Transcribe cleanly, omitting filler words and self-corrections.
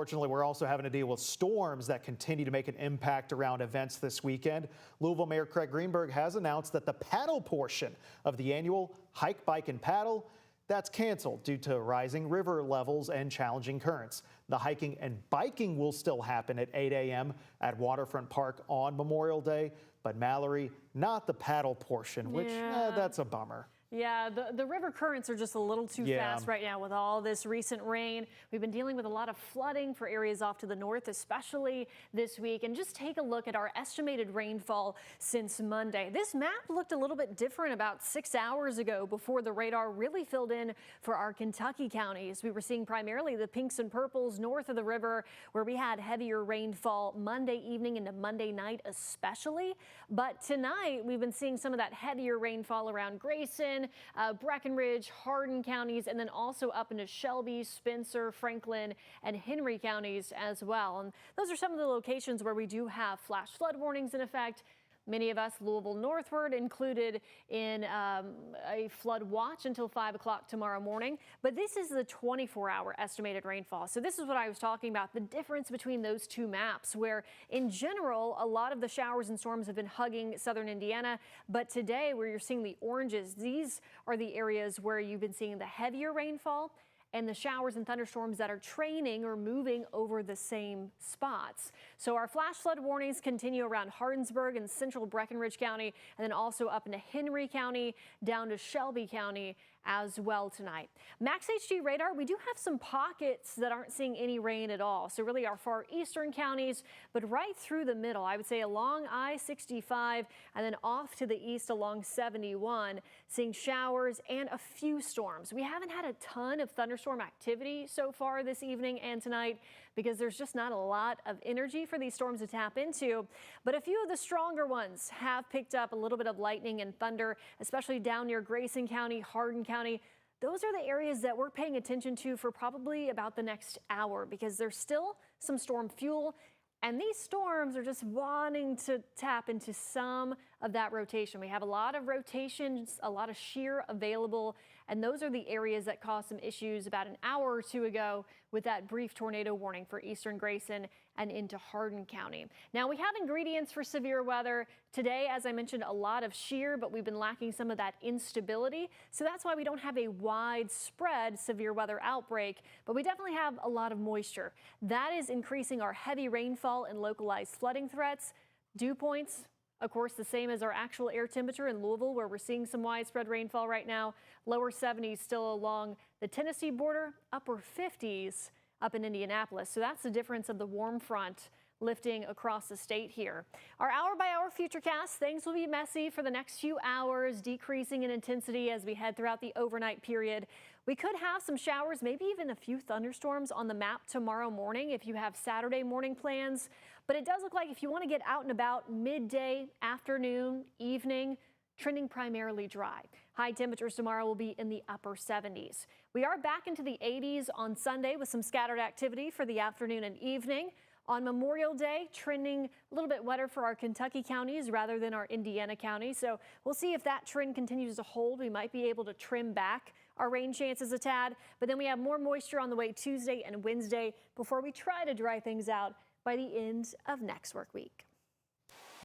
Fortunately, we're also having to deal with storms that continue to make an impact around events this weekend. Louisville Mayor Craig Greenberg has announced that the paddle portion of the annual Hike, Bike, and Paddle that's canceled due to rising river levels and challenging currents. The hiking and biking will still happen at 8 a.m. at Waterfront Park on Memorial Day, but Mallory, not the paddle portion, which that's a bummer. Yeah, the river currents are just a little too fast right now with all this recent rain. We've been dealing with a lot of flooding for areas off to the north, especially this week. And just take a look at our estimated rainfall since Monday. This map looked a little bit different about 6 hours ago before the radar really filled in for our Kentucky counties. We were seeing primarily the pinks and purples north of the river where we had heavier rainfall Monday evening into Monday night especially. But tonight we've been seeing some of that heavier rainfall around Grayson, Breckenridge, Hardin counties, and then also up into Shelby, Spencer, Franklin, and Henry counties as well. And those are some of the locations where we do have flash flood warnings in effect. Many of us, Louisville northward, included in a flood watch until 5 o'clock tomorrow morning. But this is the 24-hour estimated rainfall. So this is what I was talking about, the difference between those two maps, where in general, a lot of the showers and storms have been hugging southern Indiana. But today, where you're seeing the oranges, these are the areas where you've been seeing the heavier rainfall and the showers and thunderstorms that are training or moving over the same spots. So our flash flood warnings continue around Hardinsburg and central Breckenridge County, and then also up into Henry County, down to Shelby County as well tonight. Max HG radar, we do have some pockets that aren't seeing any rain at all. So really our far eastern counties, but right through the middle, I would say along I-65 and then off to the east along 71, seeing showers and a few storms. We haven't had a ton of thunderstorm activity so far this evening and tonight because there's just not a lot of energy for these storms to tap into. But a few of the stronger ones have picked up a little bit of lightning and thunder, especially down near Grayson County, Hardin County. Those are the areas that we're paying attention to for probably about the next hour because there's still some storm fuel. And these storms are just wanting to tap into some of that rotation. We have a lot of rotations, a lot of shear available, and those are the areas that caused some issues about an hour or two ago with that brief tornado warning for eastern Grayson and into Hardin County. Now we have ingredients for severe weather. Today, as I mentioned, a lot of shear, but we've been lacking some of that instability. So that's why we don't have a widespread severe weather outbreak, but we definitely have a lot of moisture. That is increasing our heavy rainfall and localized flooding threats. Dew points, of course, the same as our actual air temperature in Louisville, where we're seeing some widespread rainfall right now. Lower 70s still along the Tennessee border, upper 50s up in Indianapolis. So that's the difference of the warm front lifting across the state here. Our hour-by-hour futurecast, things will be messy for the next few hours, decreasing in intensity as we head throughout the overnight period. We could have some showers, maybe even a few thunderstorms on the map tomorrow morning if you have Saturday morning plans. But it does look like if you want to get out and about midday, afternoon, evening, trending primarily dry. High temperatures tomorrow will be in the upper 70s. We are back into the 80s on Sunday with some scattered activity for the afternoon and evening. On Memorial Day, trending a little bit wetter for our Kentucky counties rather than our Indiana counties. So we'll see if that trend continues to hold. We might be able to trim back our rain chances a tad, but then we have more moisture on the way Tuesday and Wednesday before we try to dry things out by the end of next work week.